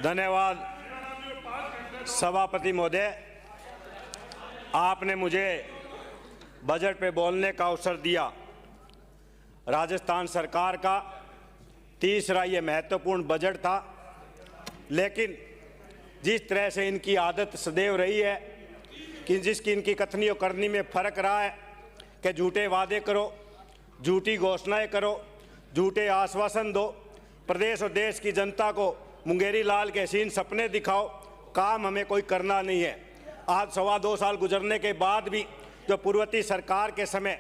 धन्यवाद सभापति महोदय, आपने मुझे बजट पे बोलने का अवसर दिया। राजस्थान सरकार का तीसरा ये महत्वपूर्ण बजट था, लेकिन जिस तरह से इनकी आदत सदैव रही है कि जिसकी इनकी कथनी और करनी में फ़र्क रहा है कि झूठे वादे करो, झूठी घोषणाएं करो, झूठे आश्वासन दो, प्रदेश और देश की जनता को मुंगेरी लाल के हसीन सपने दिखाओ, काम हमें कोई करना नहीं है। आज 2.25 साल गुजरने के बाद भी जो पूर्ववर्ती सरकार के समय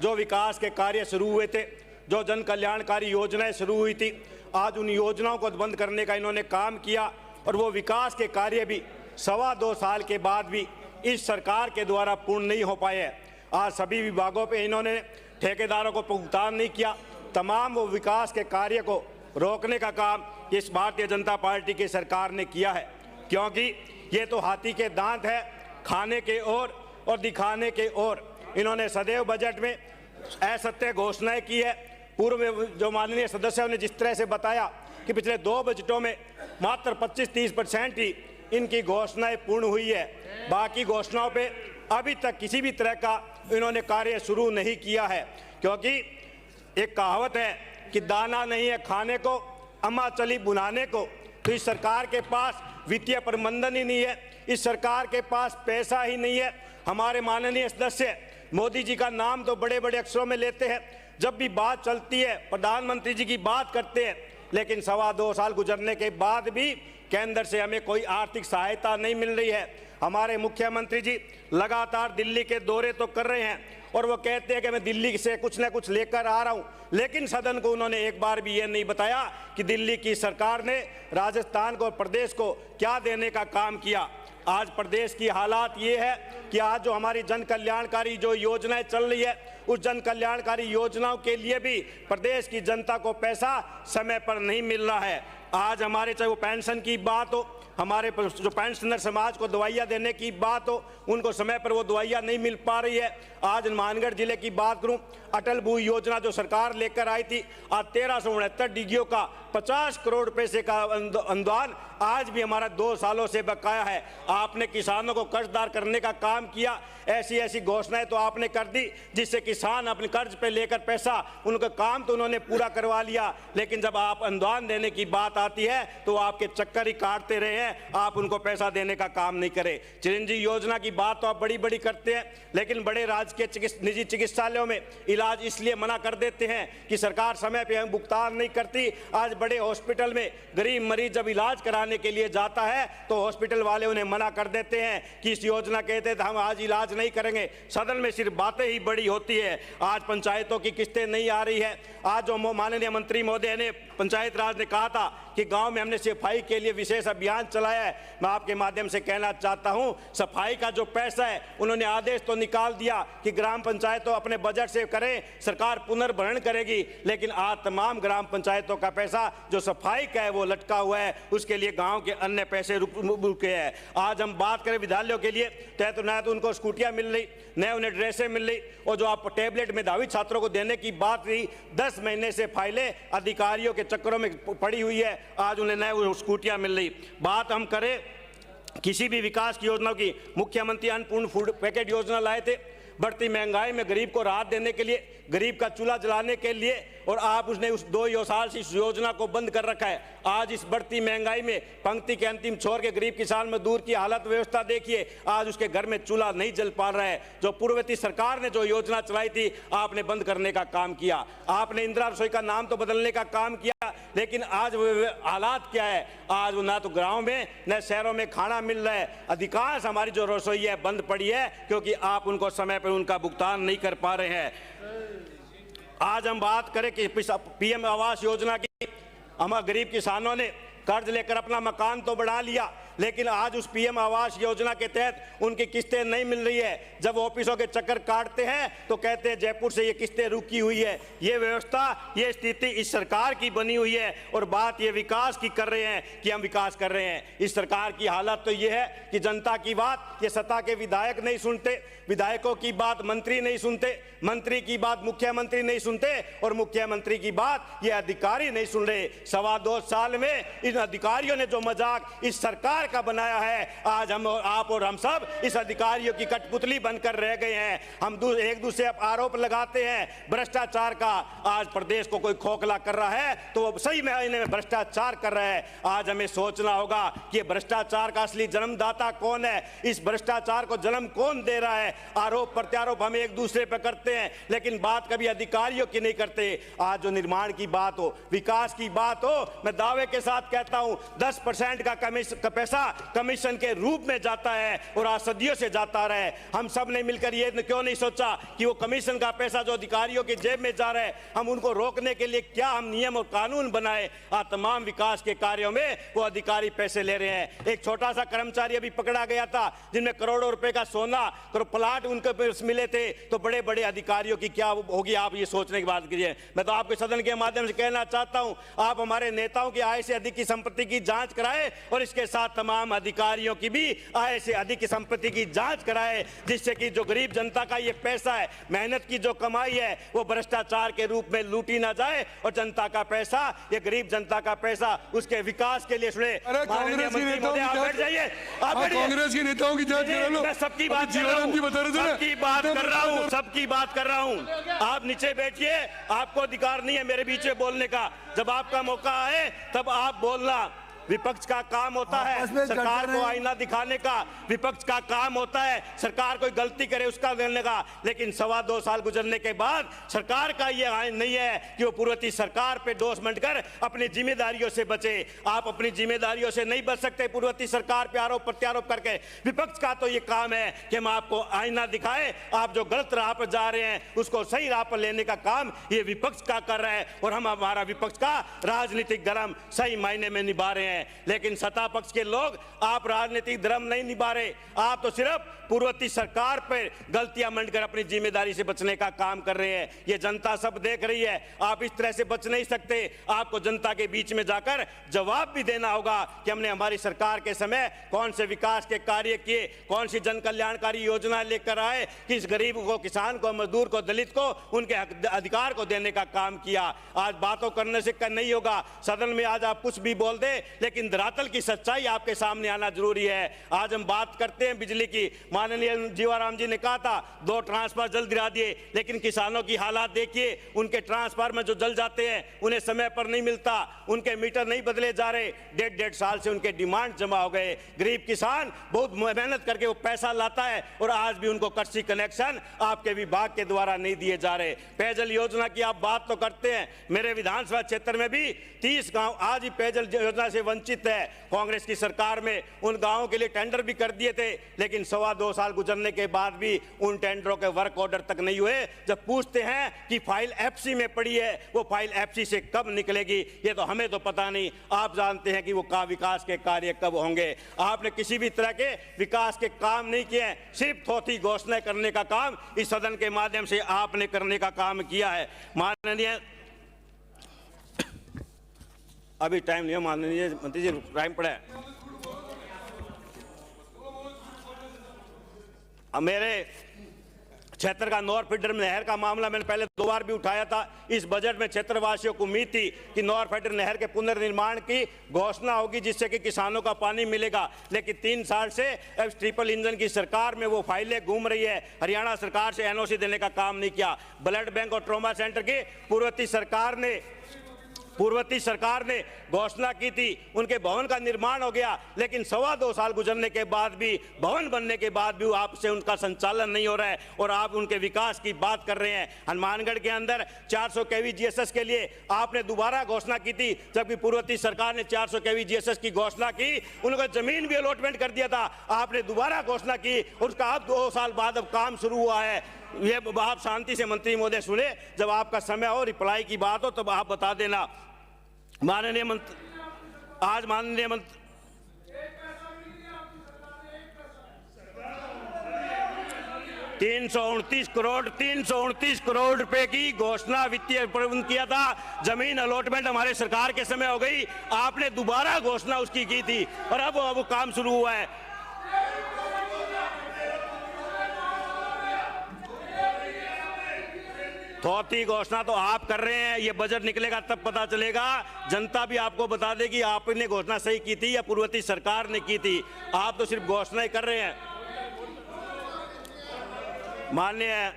जो विकास के कार्य शुरू हुए थे, जो जन कल्याणकारी योजनाएं शुरू हुई थी, आज उन योजनाओं को बंद करने का इन्होंने काम किया और वो विकास के कार्य भी 2.25 साल के बाद भी इस सरकार के द्वारा पूर्ण नहीं हो पाए हैं। आज सभी विभागों पे इन्होंने ठेकेदारों को भुगतान नहीं किया। तमाम वो विकास के कार्य को रोकने का काम इस भारतीय जनता पार्टी की सरकार ने किया है, क्योंकि ये तो हाथी के दांत है, खाने के और दिखाने के ओर। इन्होंने सदैव बजट में असत्य घोषणाएं की है। पूर्व में जो माननीय सदस्यों ने जिस तरह से बताया कि पिछले 2 बजटों में मात्र 25-30% ही इनकी घोषणाएं पूर्ण हुई है, बाकी घोषणाओं पे अभी तक किसी भी तरह का इन्होंने कार्य शुरू नहीं किया है। क्योंकि एक कहावत है कि दाना नहीं है खाने को, अम्मा चली बुनाने को। तो इस सरकार के पास वित्तीय प्रबंधन ही नहीं है, इस सरकार के पास पैसा ही नहीं है। हमारे माननीय सदस्य मोदी जी का नाम तो बड़े बड़े अक्षरों में लेते हैं, जब भी बात चलती है प्रधानमंत्री जी की बात करते हैं, लेकिन 2.25 साल गुजरने के बाद भी केंद्र से हमें कोई आर्थिक सहायता नहीं मिल रही है। हमारे मुख्यमंत्री जी लगातार दिल्ली के दौरे तो कर रहे हैं और वो कहते हैं कि मैं दिल्ली से कुछ न कुछ लेकर आ रहा हूं, लेकिन सदन को उन्होंने एक बार भी ये नहीं बताया कि दिल्ली की सरकार ने राजस्थान को और प्रदेश को क्या देने का काम किया। आज प्रदेश की हालात ये है कि आज जो हमारी जन कल्याणकारी जो योजनाएं चल रही है, उस जन कल्याणकारी योजनाओं के लिए भी प्रदेश की जनता को पैसा समय पर नहीं मिल रहा है। आज हमारे चाहे वो पेंशन की बात हो, हमारे जो पेंशनर समाज को दवाइयाँ देने की बात हो, उनको समय पर वो दवाइयाँ नहीं मिल पा रही है। आज मानगढ़ जिले की बात करूं, अटल भू योजना जो सरकार लेकर आई थी, आज 1369 डिग्गियों का 50 करोड़ पैसे का अनुदान आज भी हमारा 2 सालों से बकाया है। आपने किसानों को कर्जदार करने का काम किया, ऐसी ऐसी घोषणाएं तो आपने कर दी जिससे किसान अपने कर्ज पे लेकर पैसा, उनका काम तो उन्होंने पूरा करवा लिया, लेकिन जब आप अनुदान देने की बात आती है तो आपके चक्कर ही काटते रहे हैं, आप उनको पैसा देने का काम नहीं करे। चिरंजीवी योजना की बात तो आप बड़ी बड़ी करते हैं, लेकिन बड़े राजकीय निजी चिकित्सालयों में इलाज इसलिए मना कर देते हैं कि सरकार समय पे भुगतान नहीं करती। आज बड़े हॉस्पिटल में गरीब मरीज जब इलाज कराने के लिए जाता है तो हॉस्पिटल वाले उन्हें मना कर देते हैं कि इस योजना के तहत हम आज इलाज नहीं करेंगे। सदन में सिर्फ बातें ही बड़ी होती है। आज पंचायतों की किस्तें नहीं आ रही है। आज जो माननीय मंत्री महोदय ने पंचायत राज ने कहा था कि गांव में हमने सफाई के लिए विशेष अभियान चलाया है, मैं आपके माध्यम से कहना चाहता हूं, सफाई का जो पैसा है उन्होंने आदेश तो निकाल दिया कि ग्राम पंचायतों अपने बजट से करें, सरकार पुनर्भरण करेगी, लेकिन आज तमाम ग्राम पंचायतों का पैसा जो सफाई का है वो लटका हुआ है, उसके लिए गांव के अन्य पैसे रुके हैं। आज हम बात करें विद्यालयों के लिए, तो नया तो उनको स्कूटियां मिल रही, नए उन्हें ड्रेसें मिल रही, और जो आप टैबलेट मेधावी छात्रों को देने की बात रही, 10 महीने से फाइलें अधिकारियों के चक्करों में पड़ी हुई है, आज उन्हें नए स्कूटियां मिल रही। बात हम करें किसी भी विकास की योजनाओं की, मुख्यमंत्री अन्नपूर्ण फूड पैकेट योजना लाए थे, बढ़ती महंगाई में गरीब को राहत देने के लिए, गरीब का चूल्हा जलाने के लिए, और आप उसने उस 2 साल से इस योजना को बंद कर रखा है। आज इस बढ़ती महंगाई में पंक्ति के अंतिम छोर के गरीब किसान मजदूर की हालत व्यवस्था देखिए, आज उसके घर में चूल्हा नहीं जल पा रहा है। जो पूर्ववर्ती सरकार ने जो योजना चलाई थी आपने बंद करने का काम किया। आपने इंदिरा रसोई का नाम तो बदलने का काम किया, लेकिन आज हालात क्या है, आज ना तो गाँव में न शहरों में खाना मिल रहा है। अधिकांश हमारी जो रसोई है बंद पड़ी है क्योंकि आप उनको समय पर उनका भुगतान नहीं कर पा रहे हैं। आज हम बात करें कि पीएम आवास योजना की, हमारे गरीब किसानों ने कर्ज लेकर अपना मकान तो बढ़ा लिया, लेकिन आज उस पीएम आवास योजना के तहत उनकी किस्तें नहीं मिल रही है। जब ऑफिसों के चक्कर काटते हैं तो कहते हैं जयपुर से ये किस्तें रुकी हुई है। ये व्यवस्था, ये स्थिति इस सरकार की बनी हुई है और बात ये विकास की कर रहे हैं कि हम विकास कर रहे हैं। इस सरकार की हालत तो ये है कि जनता की बात ये सत्ता के विधायक नहीं सुनते, विधायकों की बात मंत्री नहीं सुनते, मंत्री की बात मुख्यमंत्री नहीं सुनते और मुख्यमंत्री की बात ये अधिकारी नहीं सुन रहे। 2.25 साल में इन अधिकारियों ने जो मजाक इस सरकार का बनाया है, आज हम और आप और हम सब इस अधिकारियों की कठपुतली बनकर रह गए हैं। हम एक दूसरे पर आरोप लगाते हैं भ्रष्टाचार का। आज प्रदेश को कोई खोखला कर रहा है तो वो सही मायने में भ्रष्टाचार कर रहा है। आज हमें सोचना होगा कि भ्रष्टाचार का असली जन्मदाता कौन है, इस भ्रष्टाचार को जन्म कौन दे रहा है। आरोप प्रत्यारोप हम एक दूसरे पर करते हैं लेकिन बात कभी अधिकारियों की नहीं करते। आज जो निर्माण की बात हो, विकास की बात हो, मैं दावे के साथ कहता हूं 10% का पैसा कमीशन के रूप में जाता है और आज सदियों से जाता रहा है। हम सब ने मिलकर ये क्यों नहीं सोचा कि वो कमीशन का पैसा जो अधिकारियों की जेब में जा रहा है, हम उनको रोकने के लिए क्या हम नियम और कानून बनाए। आज तमाम विकास के कार्यों में वो अधिकारी पैसे ले रहे हैं। एक छोटा सा कर्मचारी अभी पकड़ा गया था जिनमें करोड़ों रुपए का सोना प्लाट उनके मिले थे, तो बड़े बड़े अधिकारियों की क्या होगी, आप ये सोचने की बात कीजिए। मैं तो आपके सदन के माध्यम से कहना चाहता हूं, आप हमारे नेताओं की आय से अधिक की संपत्ति की जांच कराएं और इसके साथ तमाम अधिकारियों की भी आय से अधिक की संपत्ति की जांच कराएं, जिससे कि जो गरीब जनता का ये पैसा है, मेहनत की जो कमाई है, वो भ्रष्टाचार के रूप में लूटी ना जाए और जनता का पैसा, ये गरीब जनता का पैसा उसके विकास के लिए सुने। कांग्रेस के नेताओं की बैठ जाइए, कांग्रेस के नेताओं की जांच करा लो। मैं सबकी बात कर रहा हूं, सबकी बात कर रहा हूं, सबकी बात कर रहा हूं। आप नीचे बैठिए, आपको अधिकार नहीं है मेरे बीच में बोलने का। जब आपका मौका आए तब आप बोलना। विपक्ष का काम होता है सरकार को आईना दिखाने का, विपक्ष का काम होता है सरकार कोई गलती करे उसका देने का। लेकिन 2.25 साल गुजरने के बाद सरकार का ये आइन नहीं है कि वो पूर्ववर्ती सरकार पे दोष मंडकर अपनी जिम्मेदारियों से बचे। आप अपनी जिम्मेदारियों से नहीं बच सकते पूर्ववर्ती सरकार पे आरोप प्रत्यारोप करके। विपक्ष का तो ये काम है कि हम आपको आईना दिखाए, आप जो गलत राह पर जा रहे हैं उसको सही राह पर लेने का काम ये विपक्ष का कर रहा है और हम हमारा विपक्ष का राजनीतिक धर्म सही मायने में निभा रहे हैं। लेकिन सत्ता पक्ष के लोग, आप राजनीतिक धर्म नहीं निभा रहे, आप तो सिर्फ पूर्ववर्ती सरकार पर गलतियां मंडकर अपनी जिम्मेदारी से बचने का काम कर रहे हैं। ये जनता सब देख रही है, आप इस तरह से बच नहीं सकते। आपको जनता के बीच में जाकर जवाब भी देना होगा कि हमने हमारी सरकार के समय कौन से विकास के कार्य किए, कौन सी जन कल्याणकारी योजना लेकर आए, किस गरीब को, किसान को, मजदूर को, दलित को उनके अधिकार को देने का काम किया। आज बातों करने से नहीं होगा, सदन में आज आप कुछ भी बोल दे लेकिन धरातल की सच्चाई आपके सामने आना जरूरी है। आज हम बात करते हैं बिजली की, माननीय जीवाराम जी ने कहा था 2 ट्रांसफार्मर जल्द गिरा दिए, लेकिन किसानों की हालात देखिए, उनके ट्रांसफार्मर जो जल जाते हैं उन्हें समय पर नहीं मिलता, उनके मीटर नहीं बदले जा रहे, 1.5 साल से उनके डिमांड जमा हो गए। गरीब किसान बहुत मेहनत करके वो पैसा लाता है और आज भी उनको कृषि कनेक्शन आपके विभाग के द्वारा नहीं दिए जा रहे। पेयजल योजना की आप बात तो करते हैं, मेरे विधानसभा क्षेत्र में भी 30 गांव आज ही पेयजल योजना से वंचित है। कांग्रेस की सरकार में उन गांवों के लिए टेंडर भी कर दिए थे, लेकिन 2.25 साल गुजरने के बाद भी उन टेंडरों के वर्क ऑर्डर तक नहीं हुए। जब पूछते हैं कि फाइल एफसी में पड़ी है, वो फाइल एफसी से कब निकलेगी ये तो हमें तो पता नहीं, आप जानते हैं कि वो विकास के कार्य कब होंगे। आपने किसी भी तरह के विकास के काम नहीं किए, सिर्फ थोथी घोषणा करने का काम इस सदन के माध्यम से आपने करने का काम किया है। माननीय, अभी टाइम नहीं है माननीय मंत्री जी, टाइम पड़ा है। मेरे क्षेत्र का नॉर्थ फीडर नहर का मामला मैंने पहले 2 बार भी उठाया था। इस बजट में क्षेत्रवासियों को उम्मीद थी कि नॉर्थ फीडर नहर के पुनर्निर्माण की घोषणा होगी जिससे कि किसानों का पानी मिलेगा, लेकिन 3 साल से ट्रिपल इंजन की सरकार में वो फाइलें घूम रही है। हरियाणा सरकार से एनओसी देने का काम नहीं किया। ब्लड बैंक और ट्रॉमा सेंटर की पूर्ववर्ती सरकार ने घोषणा की थी, उनके भवन का निर्माण हो गया, लेकिन 2.25 साल गुजरने के बाद भी, भवन बनने के बाद भी आपसे उनका संचालन नहीं हो रहा है और आप उनके विकास की बात कर रहे हैं। हनुमानगढ़ के अंदर 400 केवी जीएसएस के लिए आपने दोबारा घोषणा की थी, जबकि पूर्ववर्ती सरकार ने 400 केवी जीएसएस की घोषणा की, उनको जमीन भी अलॉटमेंट कर दिया था, आपने दोबारा घोषणा की, उसका अब 2 साल बाद अब काम शुरू हुआ है। ये आप शांति से मंत्री महोदय सुने, जब आपका समय हो, रिप्लाई की बात हो तब आप बता देना। माननीय मंत्री, आज माननीय मंत्री, 329 करोड़ रुपए की घोषणा वित्तीय प्रबंध किया था। जमीन अलॉटमेंट हमारे सरकार के समय हो गई, आपने दोबारा घोषणा उसकी की थी और अब वो काम शुरू हुआ है। थोथी घोषणा तो आप कर रहे हैं, ये बजट निकलेगा तब पता चलेगा। जनता भी आपको बता देगी आपने घोषणा सही की थी या पूर्ववर्ती सरकार ने की थी। आप तो सिर्फ घोषणा ही कर रहे हैं। माननीय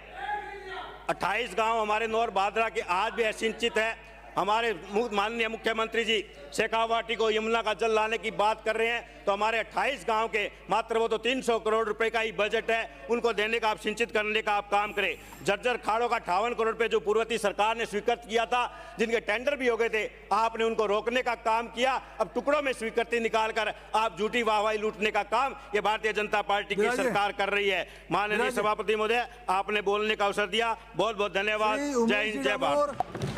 28 गांव हमारे नौर भादरा के आज भी असिंचित है। हमारे माननीय मुख्यमंत्री जी शेखावाटी को यमुना का जल लाने की बात कर रहे हैं, तो हमारे 28 गांव के मात्र वो तो 300 करोड़ रुपए का ही बजट है, उनको देने का आप सिंचित करने का आप काम करें। जर्जर खाड़ों का 58 करोड़ रुपए जो पूर्ववर्ती सरकार ने स्वीकृत किया था, जिनके टेंडर भी हो गए थे, आपने उनको रोकने का काम किया। अब टुकड़ों में स्वीकृति निकालकर आप झूठी वाहवाही लूटने का काम ये भारतीय जनता पार्टी की सरकार कर रही है। माननीय सभापति महोदय, आपने बोलने का अवसर दिया, बहुत बहुत धन्यवाद। जय हिंद, जय भारत।